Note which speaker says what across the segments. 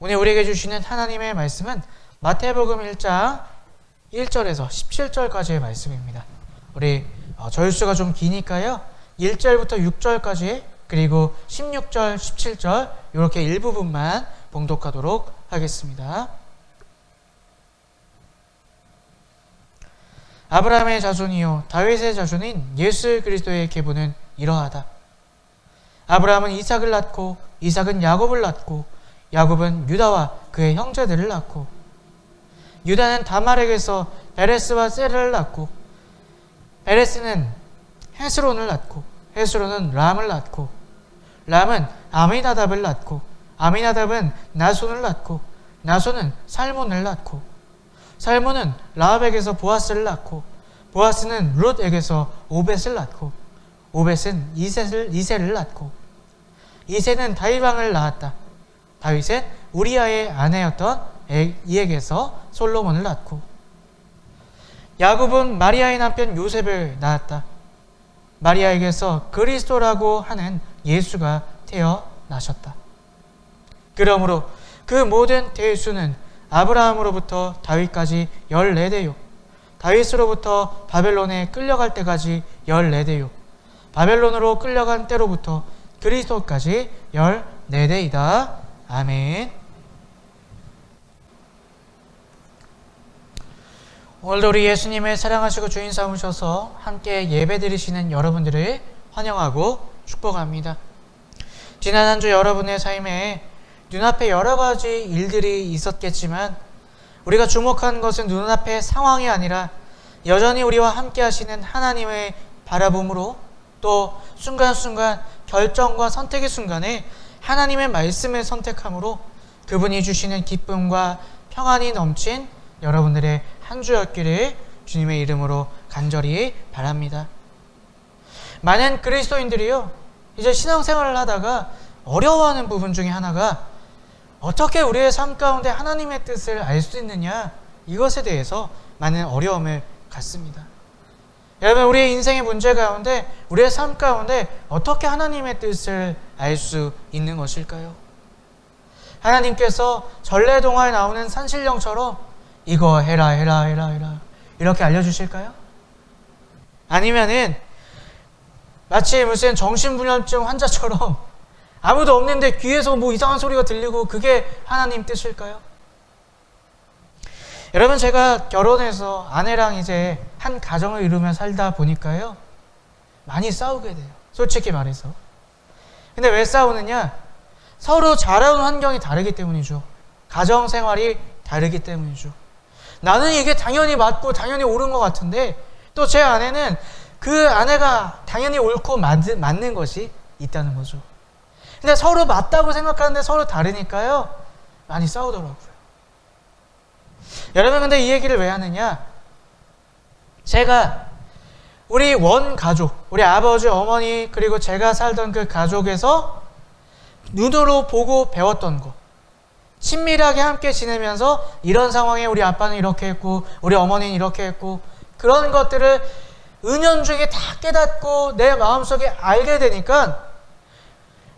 Speaker 1: 오늘 우리에게 주시는 하나님의 말씀은 마태복음 1장 1절에서 17절까지의 말씀입니다. 우리 절수가 좀 기니까요. 1절부터 6절까지 그리고 16절, 17절 이렇게 일부분만 봉독하도록 하겠습니다. 아브라함의 자손이요 다윗의 자손인 예수 그리스도의 계보는 이러하다. 아브라함은 이삭을 낳고 이삭은 야곱을 낳고 야곱은 유다와 그의 형제들을 낳고 유다는 다말에게서 베레스와 세르를 낳고 베레스는 헤스론을 낳고 헤스론은 람을 낳고 람은 아미나답을 낳고 아미나답은 나손을 낳고 나손은 살몬을 낳고 살몬은 라합에게서 보아스를 낳고 보아스는 룻에게서 오벳을 낳고 오벳은 이새를 낳고 이새는 다윗왕을 낳았다. 다윗은 우리아의 아내였던 이에게서 솔로몬을 낳고 야곱은 마리아의 남편 요셉을 낳았다. 마리아에게서 그리스도라고 하는 예수가 태어나셨다. 그러므로 그 모든 대수는 아브라함으로부터 다윗까지 14대요 다윗으로부터 바벨론에 끌려갈 때까지 14대요 바벨론으로 끌려간 때로부터 그리스도까지 14대이다. 아멘. 오늘도 우리 예수님을 사랑하시고 주인 삼으셔서 함께 예배드리시는 여러분들을 환영하고 축복합니다. 지난 한 주 여러분의 삶에 눈앞에 여러 가지 일들이 있었겠지만 우리가 주목한 것은 눈앞의 상황이 아니라 여전히 우리와 함께 하시는 하나님의 바라봄으로 또 순간순간 결정과 선택의 순간에 하나님의 말씀을 선택함으로 그분이 주시는 기쁨과 평안이 넘친 여러분들의 한 주였기를 주님의 이름으로 간절히 바랍니다. 많은 그리스도인들이요 이제 신앙생활을 하다가 어려워하는 부분 중에 하나가 어떻게 우리의 삶 가운데 하나님의 뜻을 알 수 있느냐 이것에 대해서 많은 어려움을 갖습니다. 여러분 우리의 인생의 문제 가운데 우리의 삶 가운데 어떻게 하나님의 뜻을 알 수 있는 것일까요? 하나님께서 전래동화에 나오는 산신령처럼 이거 해라 이렇게 알려주실까요? 아니면은 마치 무슨 정신분열증 환자처럼 아무도 없는데 귀에서 뭐 이상한 소리가 들리고 그게 하나님 뜻일까요? 여러분 제가 결혼해서 아내랑 이제 한 가정을 이루며 살다 보니까요 많이 싸우게 돼요. 솔직히 말해서. 근데 왜 싸우느냐? 서로 자라온 환경이 다르기 때문이죠. 가정생활이 다르기 때문이죠. 나는 이게 당연히 맞고 당연히 옳은 것 같은데 또 제 아내는 그 아내가 당연히 옳고 맞는 것이 있다는 거죠. 근데 서로 맞다고 생각하는데 서로 다르니까요 많이 싸우더라고요. 여러분 근데 이 얘기를 왜 하느냐? 제가 우리 원가족, 우리 아버지, 어머니 그리고 제가 살던 그 가족에서 눈으로 보고 배웠던 것, 친밀하게 함께 지내면서 이런 상황에 우리 아빠는 이렇게 했고 우리 어머니는 이렇게 했고 그런 것들을 은연중에 다 깨닫고 내 마음속에 알게 되니까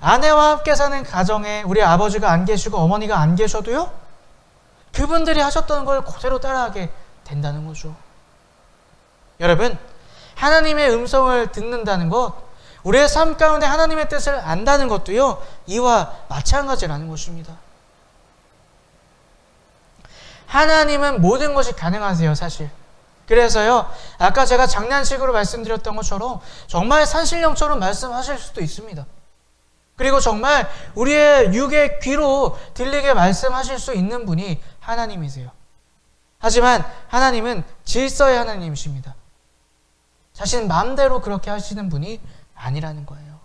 Speaker 1: 아내와 함께 사는 가정에 우리 아버지가 안 계시고 어머니가 안 계셔도요 그분들이 하셨던 걸 그대로 따라하게 된다는 거죠. 여러분 하나님의 음성을 듣는다는 것, 우리의 삶 가운데 하나님의 뜻을 안다는 것도요 이와 마찬가지라는 것입니다. 하나님은 모든 것이 가능하세요 사실. 그래서요 아까 제가 장난식으로 말씀드렸던 것처럼 정말 산신령처럼 말씀하실 수도 있습니다. 그리고 정말 우리의 육의 귀로 들리게 말씀하실 수 있는 분이 하나님이세요. 하지만 하나님은 질서의 하나님이십니다. 자신 마음대로 그렇게 하시는 분이 아니라는 거예요.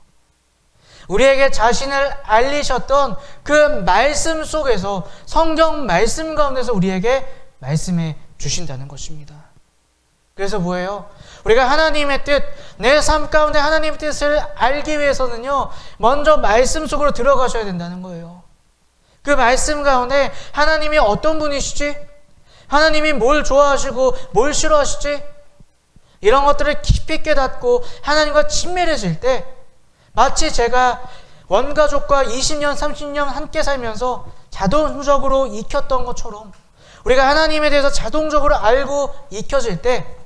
Speaker 1: 우리에게 자신을 알리셨던 그 말씀 속에서 성경 말씀 가운데서 우리에게 말씀해 주신다는 것입니다. 그래서 뭐예요? 우리가 하나님의 뜻, 내 삶 가운데 하나님의 뜻을 알기 위해서는요 먼저 말씀 속으로 들어가셔야 된다는 거예요. 그 말씀 가운데 하나님이 어떤 분이시지? 하나님이 뭘 좋아하시고 뭘 싫어하시지? 이런 것들을 깊이 깨닫고 하나님과 친밀해질 때 마치 제가 원가족과 20년, 30년 함께 살면서 자동적으로 익혔던 것처럼 우리가 하나님에 대해서 자동적으로 알고 익혀질 때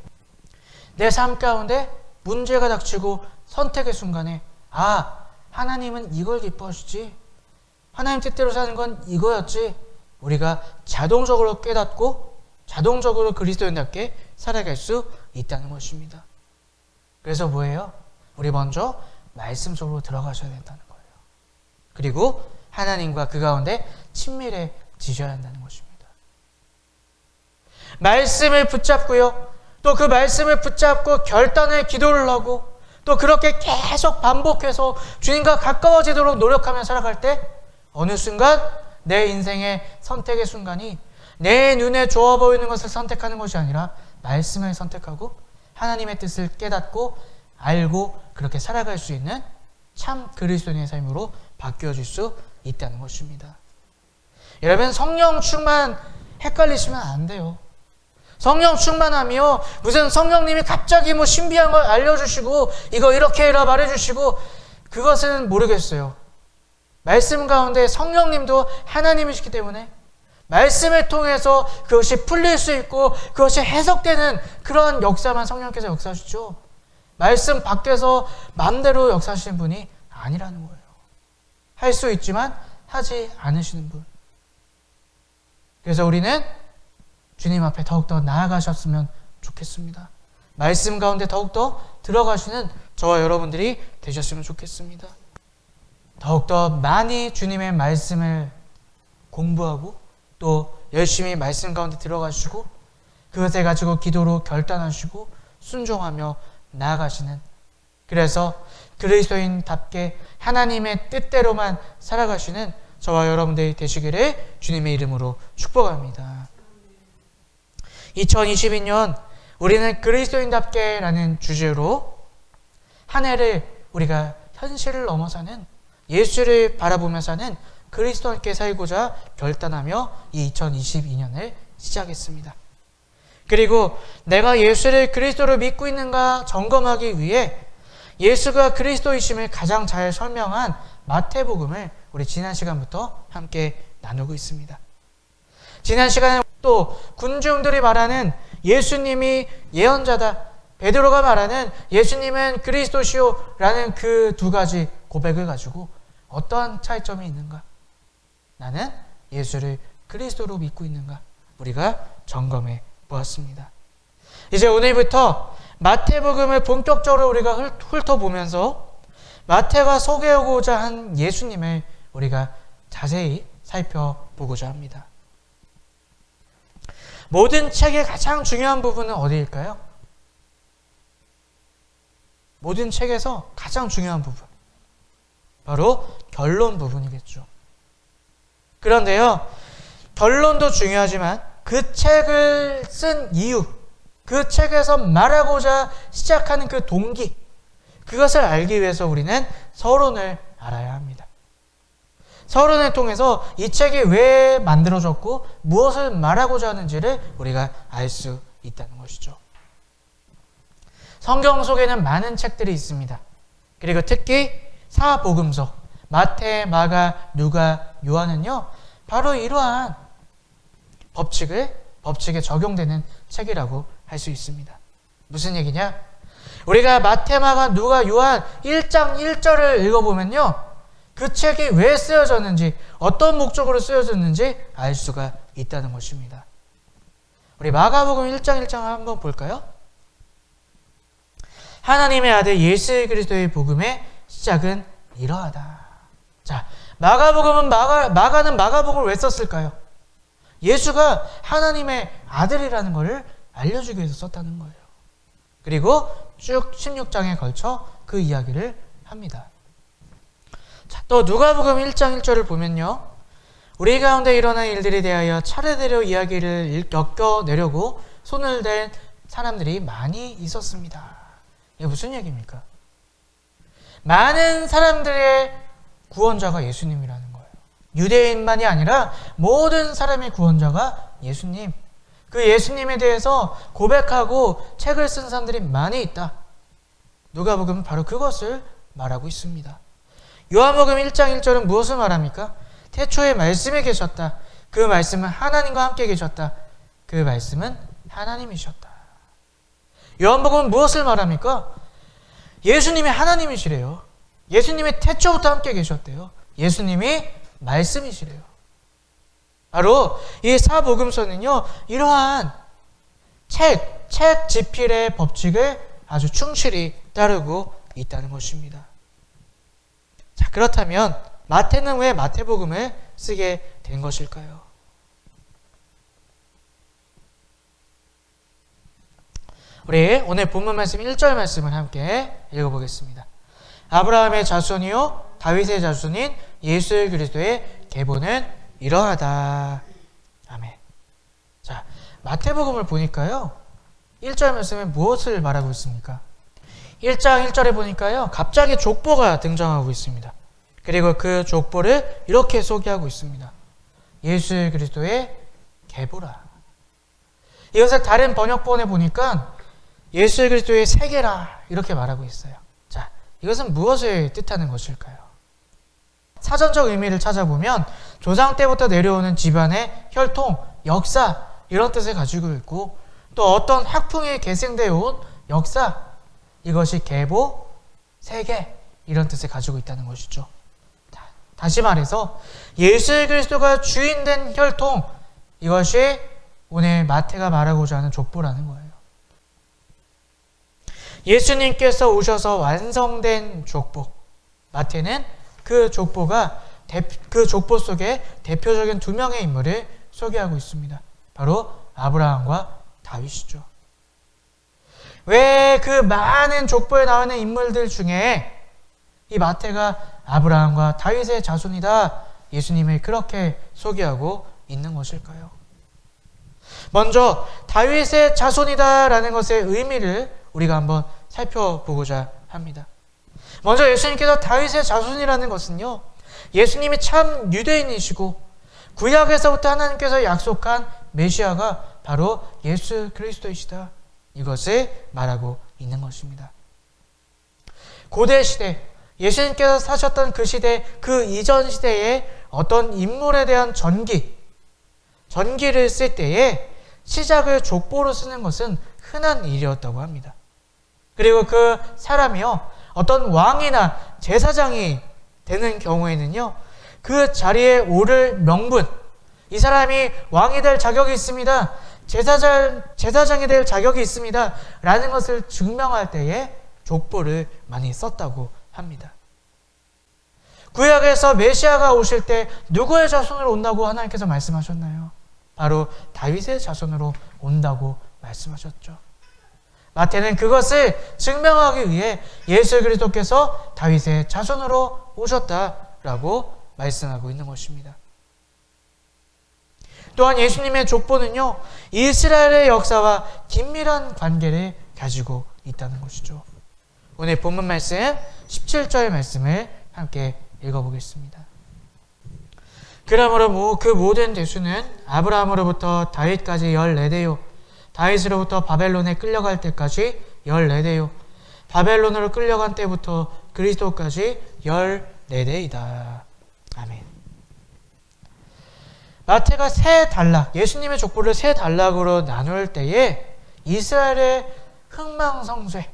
Speaker 1: 내 삶 가운데 문제가 닥치고 선택의 순간에 하나님은 이걸 기뻐하시지, 하나님 뜻대로 사는 건 이거였지, 우리가 자동적으로 깨닫고 자동적으로 그리스도인답게 살아갈 수 있다는 것입니다. 그래서 뭐예요? 우리 먼저 말씀 속으로 들어가셔야 된다는 거예요. 그리고 하나님과 그 가운데 친밀해지셔야 한다는 것입니다. 말씀을 붙잡고요. 또 그 말씀을 붙잡고 결단의 기도를 하고 또 그렇게 계속 반복해서 주님과 가까워지도록 노력하며 살아갈 때 어느 순간 내 인생의 선택의 순간이 내 눈에 좋아 보이는 것을 선택하는 것이 아니라 말씀을 선택하고 하나님의 뜻을 깨닫고 알고 그렇게 살아갈 수 있는 참 그리스도인의 삶으로 바뀌어질 수 있다는 것입니다. 여러분, 성령 충만 헷갈리시면 안 돼요. 성령 충만하며 무슨 성령님이 갑자기 신비한 걸 알려주시고 이거 이렇게 해라 말해주시고 그것은 모르겠어요. 말씀 가운데 성령님도 하나님이시기 때문에 말씀을 통해서 그것이 풀릴 수 있고 그것이 해석되는 그런 역사만 성령께서 역사하시죠. 말씀 밖에서 마음대로 역사하시는 분이 아니라는 거예요. 할 수 있지만 하지 않으시는 분. 그래서 우리는 주님 앞에 더욱더 나아가셨으면 좋겠습니다. 말씀 가운데 더욱더 들어가시는 저와 여러분들이 되셨으면 좋겠습니다. 더욱더 많이 주님의 말씀을 공부하고 또 열심히 말씀 가운데 들어가시고 그것을 가지고 기도로 결단하시고 순종하며 나아가시는, 그래서 그리스도인답게 하나님의 뜻대로만 살아가시는 저와 여러분들이 되시기를 주님의 이름으로 축복합니다. 2022년 우리는 그리스도인답게 라는 주제로 한 해를 우리가 현실을 넘어 사는, 예수를 바라보며 사는 그리스도인께 살고자 결단하며 이 2022년을 시작했습니다. 그리고 내가 예수를 그리스도로 믿고 있는가 점검하기 위해 예수가 그리스도이심을 가장 잘 설명한 마태복음을 우리 지난 시간부터 함께 나누고 있습니다. 지난 시간에 또 군중들이 말하는 예수님이 예언자다, 베드로가 말하는 예수님은 그리스도시오 라는 그 두 가지 고백을 가지고 어떠한 차이점이 있는가, 나는 예수를 그리스도로 믿고 있는가, 우리가 점검해 보았습니다. 이제 오늘부터 마태복음을 본격적으로 우리가 훑어보면서 마태가 소개하고자 한 예수님을 우리가 자세히 살펴보고자 합니다. 모든 책의 가장 중요한 부분은 어디일까요? 모든 책에서 가장 중요한 부분, 바로 결론 부분이겠죠. 그런데요, 결론도 중요하지만 그 책을 쓴 이유, 그 책에서 말하고자 시작하는 그 동기, 그것을 알기 위해서 우리는 서론을 알아야 합니다. 서론을 통해서 이 책이 왜 만들어졌고 무엇을 말하고자 하는지를 우리가 알 수 있다는 것이죠. 성경 속에는 많은 책들이 있습니다. 그리고 특히 사복음서 마태, 마가, 누가, 요한은요 바로 이러한 법칙에 적용되는 책이라고 할 수 있습니다. 무슨 얘기냐? 우리가 마태, 마가, 누가, 요한 1장 1절을 읽어보면요, 그 책이 왜 쓰여졌는지, 어떤 목적으로 쓰여졌는지 알 수가 있다는 것입니다. 우리 마가복음 1장 1장 한번 볼까요? 하나님의 아들 예수 그리스도의 복음의 시작은 이러하다. 자, 마가복음은 마가는 마가복음을 왜 썼을까요? 예수가 하나님의 아들이라는 것을 알려주기 위해서 썼다는 거예요. 그리고 쭉 16장에 걸쳐 그 이야기를 합니다. 자, 또 누가복음 1장 1절을 보면요, 우리 가운데 일어난 일들에 대하여 차례대로 이야기를 엮어내려고 손을 댄 사람들이 많이 있었습니다. 이게 무슨 얘기입니까? 많은 사람들의 구원자가 예수님이라는 거예요. 유대인만이 아니라 모든 사람의 구원자가 예수님, 그 예수님에 대해서 고백하고 책을 쓴 사람들이 많이 있다. 누가복음은 바로 그것을 말하고 있습니다. 요한복음 1장 1절은 무엇을 말합니까? 태초에 말씀이 계셨다. 그 말씀은 하나님과 함께 계셨다. 그 말씀은 하나님이셨다. 요한복음은 무엇을 말합니까? 예수님이 하나님이시래요. 예수님이 태초부터 함께 계셨대요. 예수님이 말씀이시래요. 바로 이 사복음서는요, 이러한 책 지필의 법칙을 아주 충실히 따르고 있다는 것입니다. 자, 그렇다면 마태는 왜 마태복음을 쓰게 된 것일까요? 우리 오늘 본문 말씀 1절 말씀을 함께 읽어보겠습니다. 아브라함의 자손이요 다윗의 자손인 예수 그리스도의 계보는 이러하다. 아멘. 자, 마태복음을 보니까요, 1절 말씀에 무엇을 말하고 있습니까? 1장 1절에 보니까요, 갑자기 족보가 등장하고 있습니다. 그리고 그 족보를 이렇게 소개하고 있습니다. 예수 그리스도의 계보라. 이것을 다른 번역본에 보니까 예수 그리스도의 세계라 이렇게 말하고 있어요. 자, 이것은 무엇을 뜻하는 것일까요? 사전적 의미를 찾아보면 조상 때부터 내려오는 집안의 혈통, 역사 이런 뜻을 가지고 있고, 또 어떤 학풍이 계승되어 온 역사, 이것이 계보, 세계 이런 뜻을 가지고 있다는 것이죠. 다시 말해서 예수 그리스도가 주인된 혈통, 이것이 오늘 마태가 말하고자 하는 족보라는 거예요. 예수님께서 오셔서 완성된 족보, 마태는 그 족보 속에 대표적인 두 명의 인물을 소개하고 있습니다. 바로 아브라함과 다윗이죠. 왜 그 많은 족보에 나오는 인물들 중에 이 마태가 아브라함과 다윗의 자손이다, 예수님을 그렇게 소개하고 있는 것일까요? 먼저 다윗의 자손이다라는 것의 의미를 우리가 한번 살펴보고자 합니다. 먼저 예수님께서 다윗의 자손이라는 것은요, 예수님이 참 유대인이시고 구약에서부터 하나님께서 약속한 메시아가 바로 예수 그리스도이시다, 이것을 말하고 있는 것입니다. 고대 시대, 예수님께서 사셨던 그 시대, 그 이전 시대에 어떤 인물에 대한 전기를 쓸 때에 시작을 족보로 쓰는 것은 흔한 일이었다고 합니다. 그리고 그 사람이요, 어떤 왕이나 제사장이 되는 경우에는요, 그 자리에 오를 명분, 이 사람이 왕이 될 자격이 있습니다, 제사장이 될 자격이 있습니다 라는 것을 증명할 때에 족보를 많이 썼다고 합니다. 구약에서 메시아가 오실 때 누구의 자손으로 온다고 하나님께서 말씀하셨나요? 바로 다윗의 자손으로 온다고 말씀하셨죠. 마태는 그것을 증명하기 위해 예수 그리스도께서 다윗의 자손으로 오셨다라고 말씀하고 있는 것입니다. 또한 예수님의 족보는요, 이스라엘의 역사와 긴밀한 관계를 가지고 있다는 것이죠. 오늘 본문 말씀 17절 말씀을 함께 읽어보겠습니다. 그러므로 그 모든 대수는 아브라함으로부터 다윗까지 14대요, 다윗으로부터 바벨론에 끌려갈 때까지 14대요, 바벨론으로 끌려간 때부터 그리스도까지 14대이다. 아멘. 마태가 세 단락, 예수님의 족보를 세 단락으로 나눌 때에 이스라엘의 흥망성쇠,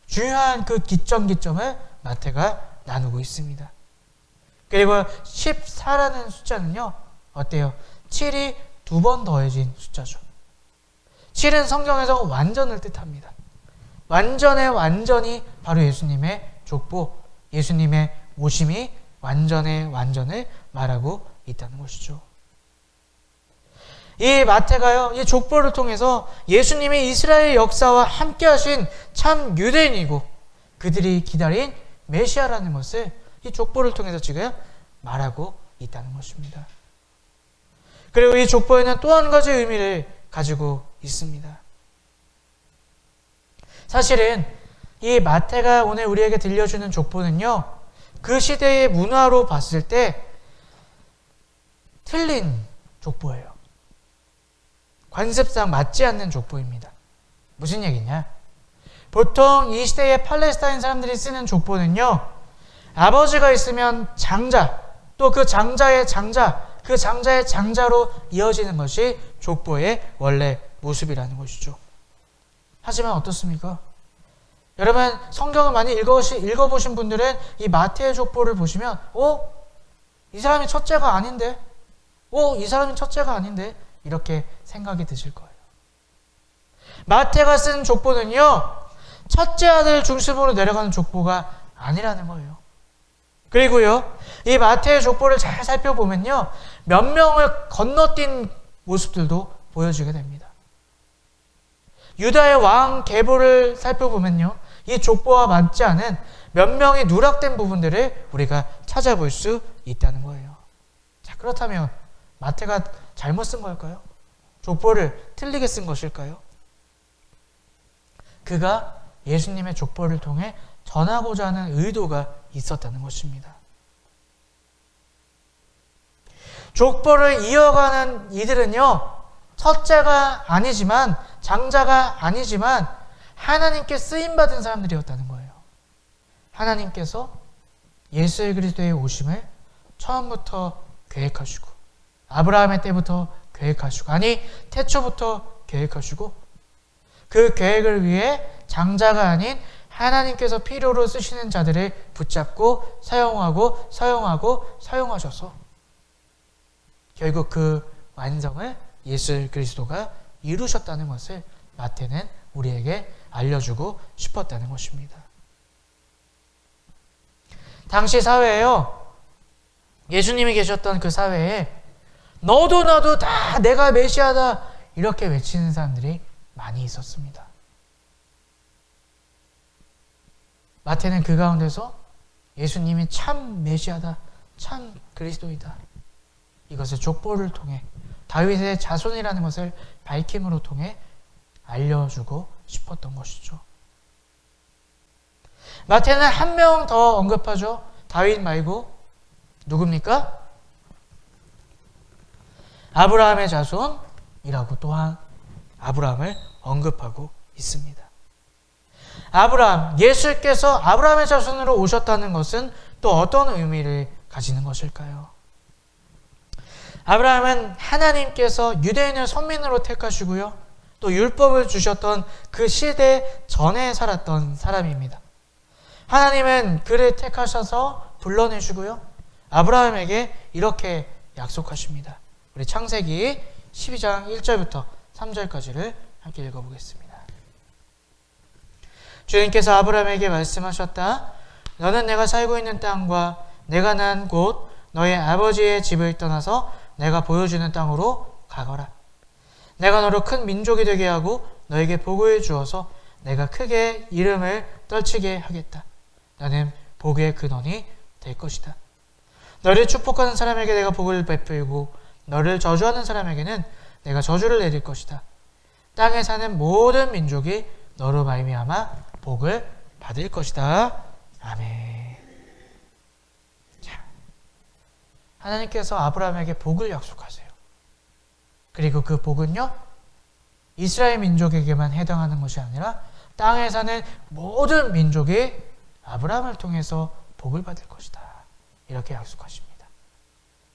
Speaker 1: 중요한 그 기점을 마태가 나누고 있습니다. 그리고 14라는 숫자는요, 어때요? 7이 두 번 더해진 숫자죠. 7은 성경에서 완전을 뜻합니다. 완전의 완전이 바로 예수님의 족보, 예수님의 오심이 완전의 완전을 말하고 있다는 것이죠. 이 마태가요, 이 족보를 통해서 예수님이 이스라엘 역사와 함께 하신 참 유대인이고 그들이 기다린 메시아라는 것을 이 족보를 통해서 지금 말하고 있다는 것입니다. 그리고 이 족보에는 또 한 가지 의미를 가지고 있습니다. 사실은 이 마태가 오늘 우리에게 들려주는 족보는요, 그 시대의 문화로 봤을 때 틀린 족보예요. 관습상 맞지 않는 족보입니다. 무슨 얘기냐? 보통 이 시대의 팔레스타인 사람들이 쓰는 족보는요, 아버지가 있으면 장자, 또 그 장자의 장자, 그 장자의 장자로 이어지는 것이 족보의 원래 모습이라는 것이죠. 하지만 어떻습니까? 여러분 성경을 많이 읽어보신 분들은 이 마태의 족보를 보시면 이 사람이 첫째가 아닌데? 이 사람이 첫째가 아닌데? 이렇게 생각이 드실 거예요. 마태가 쓴 족보는요, 첫째 아들 중심으로 내려가는 족보가 아니라는 거예요. 그리고요, 이 마태의 족보를 잘 살펴보면요, 몇 명을 건너뛴 모습들도 보여지게 됩니다. 유다의 왕 계보를 살펴보면요, 이 족보와 맞지 않은 몇 명의 누락된 부분들을 우리가 찾아볼 수 있다는 거예요. 자, 그렇다면 마태가 잘못 쓴 걸까요? 족보를 틀리게 쓴 것일까요? 그가 예수님의 족보를 통해 전하고자 하는 의도가 있었다는 것입니다. 족보를 이어가는 이들은요, 첫째가 아니지만, 장자가 아니지만 하나님께 쓰임받은 사람들이었다는 거예요. 하나님께서 예수 그리스도의 오심을 처음부터 계획하시고, 아브라함의 때부터 계획하시고, 아니 태초부터 계획하시고, 그 계획을 위해 장자가 아닌 하나님께서 필요로 쓰시는 자들을 붙잡고 사용하셔서 결국 그 완성을 예수 그리스도가 이루셨다는 것을 마태는 우리에게 알려주고 싶었다는 것입니다. 당시 사회에요, 예수님이 계셨던 그 사회에 너도 나도 다 내가 메시아다 이렇게 외치는 사람들이 많이 있었습니다. 마태는 그 가운데서 예수님이 참 메시아다, 참 그리스도이다, 이것을 족보를 통해 다윗의 자손이라는 것을 밝힘으로 통해 알려주고 싶었던 것이죠. 마태는 한 명 더 언급하죠. 다윗 말고 누굽니까? 아브라함의 자손이라고 또한 아브라함을 언급하고 있습니다. 아브라함, 예수께서 아브라함의 자손으로 오셨다는 것은 또 어떤 의미를 가지는 것일까요? 아브라함은 하나님께서 유대인을 선민으로 택하시고요, 또 율법을 주셨던 그 시대 전에 살았던 사람입니다. 하나님은 그를 택하셔서 불러내시고요, 아브라함에게 이렇게 약속하십니다. 우리 창세기 12장 1절부터 3절까지를 함께 읽어보겠습니다. 주님께서 아브라함에게 말씀하셨다. 너는 내가 살고 있는 땅과 내가 난 곳 너의 아버지의 집을 떠나서 내가 보여주는 땅으로 가거라. 내가 너로 큰 민족이 되게 하고 너에게 복을 주어서 내가 크게 이름을 떨치게 하겠다. 너는 복의 근원이 될 것이다. 너를 축복하는 사람에게 내가 복을 베풀고 너를 저주하는 사람에게는 내가 저주를 내릴 것이다. 땅에 사는 모든 민족이 너로 말미암아 복을 받을 것이다. 아멘. 자, 하나님께서 아브라함에게 복을 약속하세요. 그리고 그 복은요, 이스라엘 민족에게만 해당하는 것이 아니라 땅에 사는 모든 민족이 아브라함을 통해서 복을 받을 것이다. 이렇게 약속하십니다.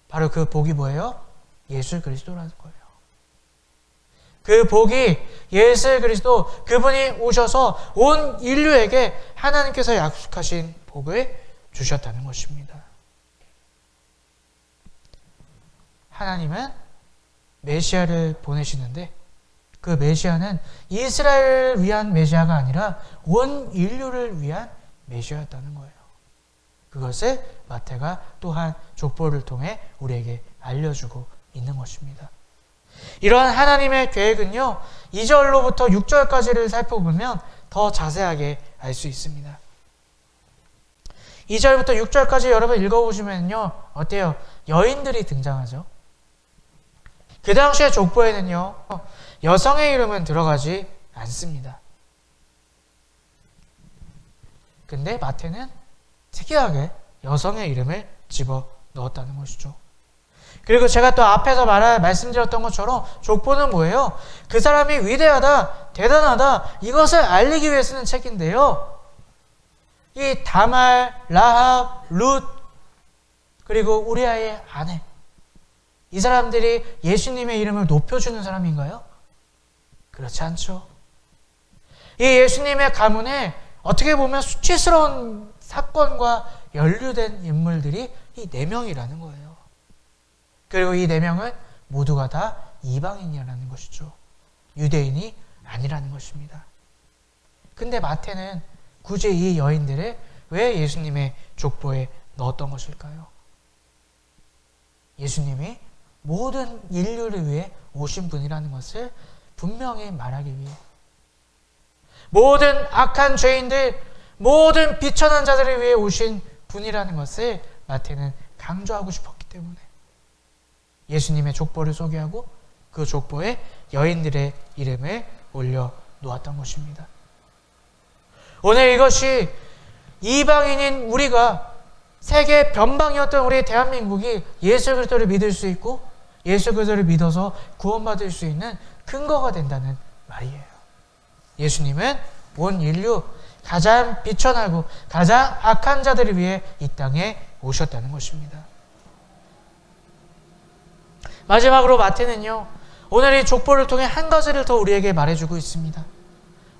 Speaker 1: 바로 그 복이 뭐예요? 예수 그리스도라는 거예요. 그 복이 예수 그리스도, 그분이 오셔서 온 인류에게 하나님께서 약속하신 복을 주셨다는 것입니다. 하나님은 메시아를 보내시는데 그 메시아는 이스라엘을 위한 메시아가 아니라 온 인류를 위한 메시아였다는 거예요. 그것을 마태가 또한 족보를 통해 우리에게 알려주고 있는 것입니다. 이러한 하나님의 계획은요, 2절로부터 6절까지를 살펴보면 더 자세하게 알 수 있습니다. 2절부터 6절까지 여러분 읽어보시면요, 어때요? 여인들이 등장하죠. 그 당시의 족보에는요, 여성의 이름은 들어가지 않습니다. 근데 마태는 특이하게 여성의 이름을 집어 넣었다는 것이죠. 그리고 제가 또 앞에서 말씀드렸던 것처럼 족보는 뭐예요? 그 사람이 위대하다, 대단하다, 이것을 알리기 위해 쓰는 책인데요. 이 다말, 라합, 룻, 그리고 우리아의 아내, 이 사람들이 예수님의 이름을 높여주는 사람인가요? 그렇지 않죠. 이 예수님의 가문에 어떻게 보면 수치스러운 사건과 연루된 인물들이 이 4명이라는 거예요. 그리고 이 4명은 모두가 다 이방인이라는 것이죠. 유대인이 아니라는 것입니다. 근데 마태는 굳이 이 여인들을 왜 예수님의 족보에 넣었던 것일까요? 예수님이 모든 인류를 위해 오신 분이라는 것을 분명히 말하기 위해, 모든 악한 죄인들, 모든 비천한 자들을 위해 오신 분이라는 것을 마태는 강조하고 싶었기 때문에 예수님의 족보를 소개하고 그 족보에 여인들의 이름을 올려 놓았던 것입니다. 오늘 이것이 이방인인 우리가 세계 변방이었던 우리 대한민국이 예수 그리스도를 믿을 수 있고 예수 그리스도를 믿어서 구원받을 수 있는 근거가 된다는 말이에요. 예수님은 온 인류 가장 비천하고 가장 악한 자들을 위해 이 땅에 오셨다는 것입니다. 마지막으로 마태는요, 오늘 이 족보를 통해 한 가지를 더 우리에게 말해주고 있습니다.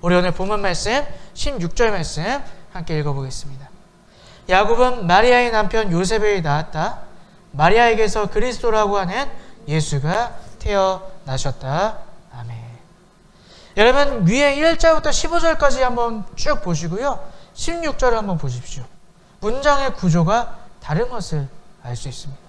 Speaker 1: 우리 오늘 본문 말씀 16절 말씀 함께 읽어보겠습니다. 야곱은 마리아의 남편 요셉을 낳았다. 마리아에게서 그리스도라고 하는 예수가 태어나셨다. 아멘. 여러분, 위에 1절부터 15절까지 한번 쭉 보시고요. 16절을 한번 보십시오. 문장의 구조가 다른 것을 알 수 있습니다.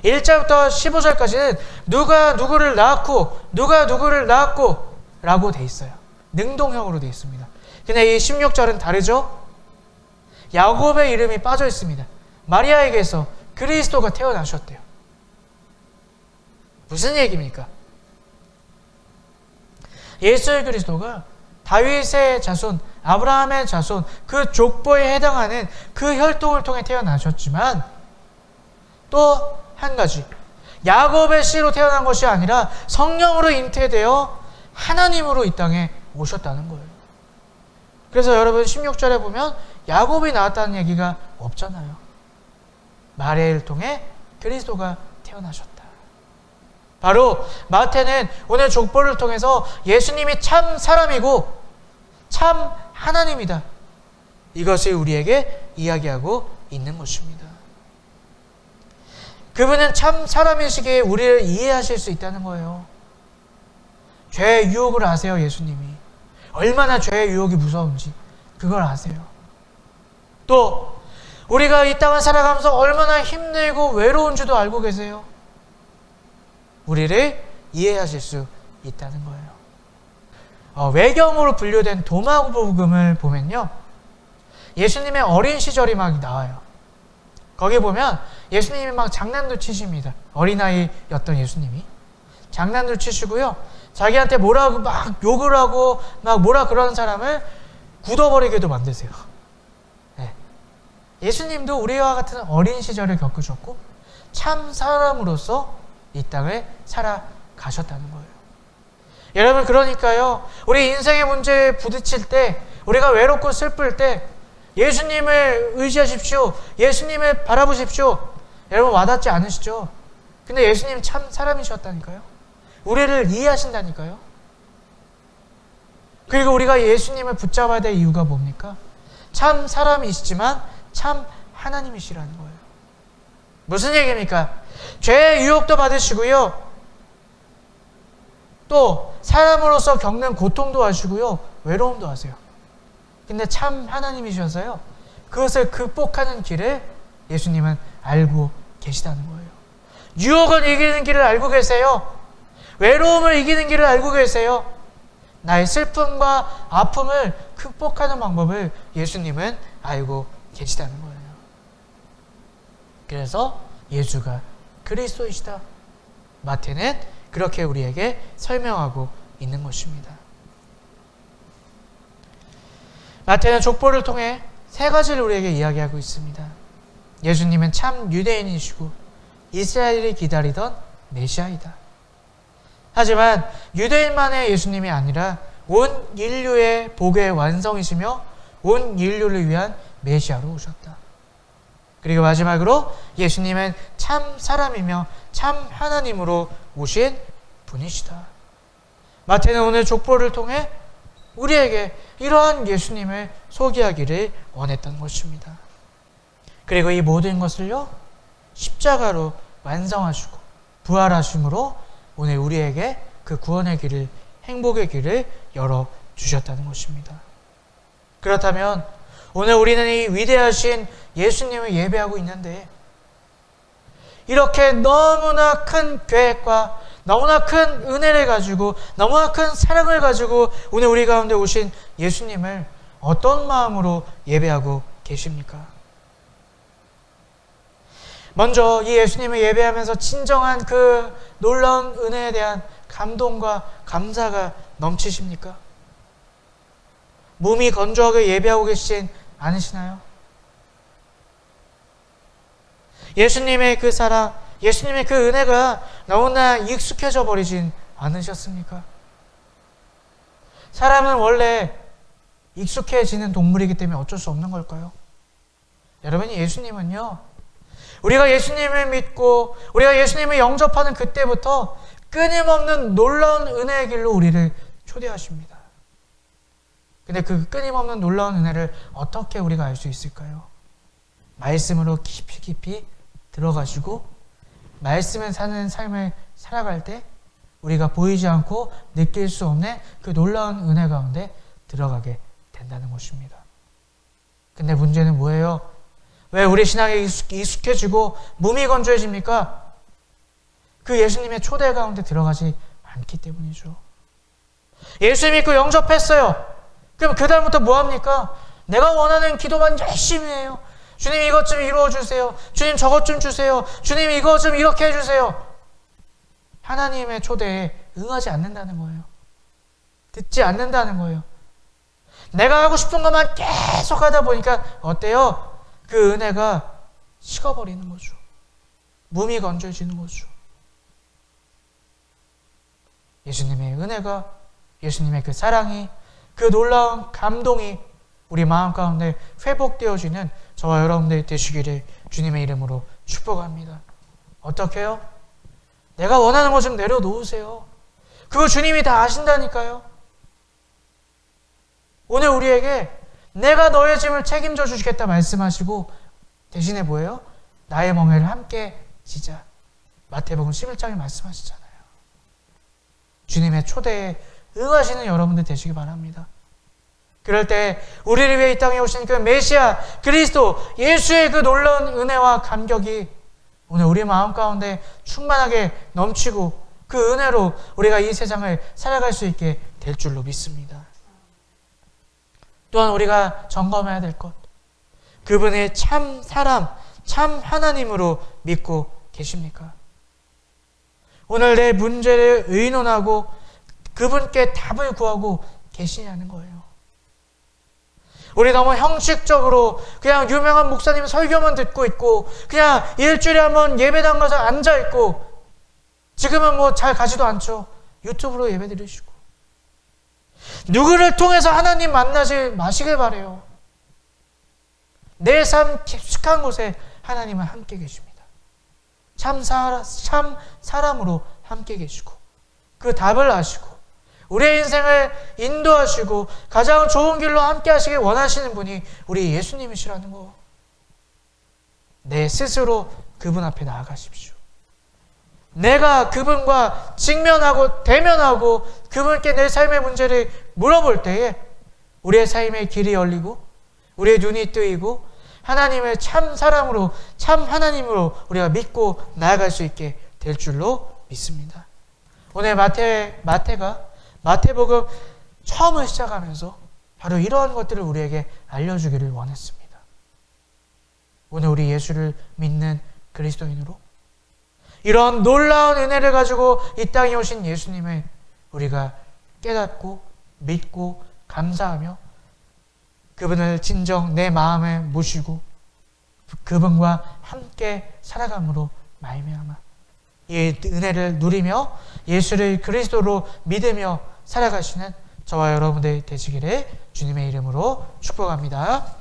Speaker 1: 1절부터 15절까지는 누가 누구를 낳았고 누가 누구를 낳았고 라고 돼 있어요. 능동형으로 돼 있습니다. 근데 이 16절은 다르죠? 야곱의 이름이 빠져 있습니다. 마리아에게서 그리스도가 태어나셨대요. 무슨 얘기입니까? 예수 그리스도가 다윗의 자손, 아브라함의 자손, 그 족보에 해당하는 그 혈통을 통해 태어나셨지만 또 한 가지, 야곱의 씨로 태어난 것이 아니라 성령으로 잉태되어 하나님으로 이 땅에 오셨다는 거예요. 그래서 여러분 16절에 보면 야곱이 나왔다는 얘기가 없잖아요. 마리아를 통해 그리스도가 태어나셨다. 바로 마태는 오늘 족보를 통해서 예수님이 참 사람이고 참 하나님이다, 이것을 우리에게 이야기하고 있는 것입니다. 그분은 참 사람이시기에 우리를 이해하실 수 있다는 거예요. 죄의 유혹을 아세요. 예수님이 얼마나 죄의 유혹이 무서운지 그걸 아세요. 또 우리가 이 땅을 살아가면서 얼마나 힘들고 외로운지도 알고 계세요. 우리를 이해하실 수 있다는 거예요. 외경으로 분류된 도마복음을 보면요, 예수님의 어린 시절이 막 나와요. 거기 보면 예수님이 막 장난도 치십니다. 어린아이였던 예수님이 장난도 치시고요, 자기한테 뭐라고 막 욕을 하고 막 뭐라 그러는 사람을 굳어버리게도 만드세요. 네. 예수님도 우리와 같은 어린 시절을 겪으셨고 참 사람으로서 이 땅을 살아가셨다는 거예요. 여러분, 그러니까요, 우리 인생의 문제에 부딪힐 때, 우리가 외롭고 슬플 때 예수님을 의지하십시오. 예수님을 바라보십시오. 여러분, 와닿지 않으시죠? 근데 예수님 참 사람이셨다니까요. 우리를 이해하신다니까요. 그리고 우리가 예수님을 붙잡아야 될 이유가 뭡니까? 참 사람이시지만 참 하나님이시라는 거예요. 무슨 얘기입니까? 죄의 유혹도 받으시고요, 또 사람으로서 겪는 고통도 하시고요, 외로움도 하세요. 근데 참 하나님이셔서요, 그것을 극복하는 길을 예수님은 알고 계시다는 거예요. 유혹을 이기는 길을 알고 계세요. 외로움을 이기는 길을 알고 계세요. 나의 슬픔과 아픔을 극복하는 방법을 예수님은 알고 계시다는 거예요. 그래서 예수가 그리스도이시다, 마태는 그렇게 우리에게 설명하고 있는 것입니다. 마태는 족보를 통해 3가지를 우리에게 이야기하고 있습니다. 예수님은 참 유대인이시고 이스라엘이 기다리던 메시아이다. 하지만 유대인만의 예수님이 아니라 온 인류의 복의 완성이시며 온 인류를 위한 메시아로 오셨다. 그리고 마지막으로 예수님은 참 사람이며 참 하나님으로 오신 분이시다. 마태는 오늘 족보를 통해 우리에게 이러한 예수님을 소개하기를 원했던 것입니다. 그리고 이 모든 것을요, 십자가로 완성하시고 부활하심으로 오늘 우리에게 그 구원의 길을, 행복의 길을 열어주셨다는 것입니다. 그렇다면 오늘 우리는 이 위대하신 예수님을 예배하고 있는데, 이렇게 너무나 큰 계획과 너무나 큰 은혜를 가지고 너무나 큰 사랑을 가지고 오늘 우리 가운데 오신 예수님을 어떤 마음으로 예배하고 계십니까? 먼저 이 예수님을 예배하면서 진정한 그 놀라운 은혜에 대한 감동과 감사가 넘치십니까? 몸이 건조하게 예배하고 계시진 않으시나요? 예수님의 그 사랑, 예수님의 그 은혜가 너무나 익숙해져 버리진 않으셨습니까? 사람은 원래 익숙해지는 동물이기 때문에 어쩔 수 없는 걸까요? 여러분, 예수님은요, 우리가 예수님을 믿고 우리가 예수님을 영접하는 그때부터 끊임없는 놀라운 은혜의 길로 우리를 초대하십니다. 근데 그 끊임없는 놀라운 은혜를 어떻게 우리가 알 수 있을까요? 말씀으로 깊이 들어가시고 말씀을 사는 삶을 살아갈 때 우리가 보이지 않고 느낄 수 없는 그 놀라운 은혜 가운데 들어가게 된다는 것입니다. 근데 문제는 뭐예요? 왜 우리 신앙에 익숙해지고 몸이 건조해집니까? 그 예수님의 초대 가운데 들어가지 않기 때문이죠. 예수 믿고 영접했어요. 그럼 그 다음부터 뭐합니까? 내가 원하는 기도만 열심히 해요. 주님 이것 좀 이루어주세요. 주님 저것 좀 주세요. 주님 이거 좀 이렇게 해주세요. 하나님의 초대에 응하지 않는다는 거예요. 듣지 않는다는 거예요. 내가 하고 싶은 것만 계속 하다 보니까 어때요? 그 은혜가 식어버리는 거죠. 몸이 건조해지는 거죠. 예수님의 은혜가, 예수님의 그 사랑이, 그 놀라운 감동이 우리 마음 가운데 회복되어지는 저와 여러분들이 되시기를 주님의 이름으로 축복합니다. 어떻게 해요? 내가 원하는 것 좀 내려놓으세요. 그거 주님이 다 아신다니까요. 오늘 우리에게 내가 너의 짐을 책임져 주시겠다 말씀하시고 대신에 뭐예요? 나의 멍에를 함께 지자. 마태복음 11장에 말씀하시잖아요. 주님의 초대에 응하시는 여러분들 되시기 바랍니다. 그럴 때 우리를 위해 이 땅에 오신 그 메시아 그리스도 예수의 그 놀라운 은혜와 감격이 오늘 우리 마음 가운데 충만하게 넘치고 그 은혜로 우리가 이 세상을 살아갈 수 있게 될 줄로 믿습니다. 또한 우리가 점검해야 될 것, 그분의 참 사람, 참 하나님으로 믿고 계십니까? 오늘 내 문제를 의논하고 그분께 답을 구하고 계시냐는 거예요. 우리 너무 형식적으로 그냥 유명한 목사님 설교만 듣고 있고 그냥 일주일에 한번 예배당 가서 앉아있고, 지금은 뭐 잘 가지도 않죠. 유튜브로 예배 드리시고. 누구를 통해서 하나님 만나지 마시길 바래요. 내 삶 깊숙한 곳에 하나님은 함께 계십니다. 참 사람으로 함께 계시고 그 답을 아시고 우리의 인생을 인도하시고 가장 좋은 길로 함께 하시길 원하시는 분이 우리 예수님이시라는 거. 내 스스로 그분 앞에 나아가십시오. 내가 그분과 직면하고 대면하고 그분께 내 삶의 문제를 물어볼 때에 우리의 삶의 길이 열리고 우리의 눈이 뜨이고 하나님을 참 사랑으로 참 하나님으로 우리가 믿고 나아갈 수 있게 될 줄로 믿습니다. 오늘 마태가 마태복음 처음을 시작하면서 바로 이러한 것들을 우리에게 알려주기를 원했습니다. 오늘 우리 예수를 믿는 그리스도인으로 이런 놀라운 은혜를 가지고 이 땅에 오신 예수님을 우리가 깨닫고 믿고 감사하며 그분을 진정 내 마음에 모시고 그분과 함께 살아감으로 말미암아 이 은혜를 누리며 예수를 그리스도로 믿으며 살아가시는 저와 여러분들 되시기를 주님의 이름으로 축복합니다.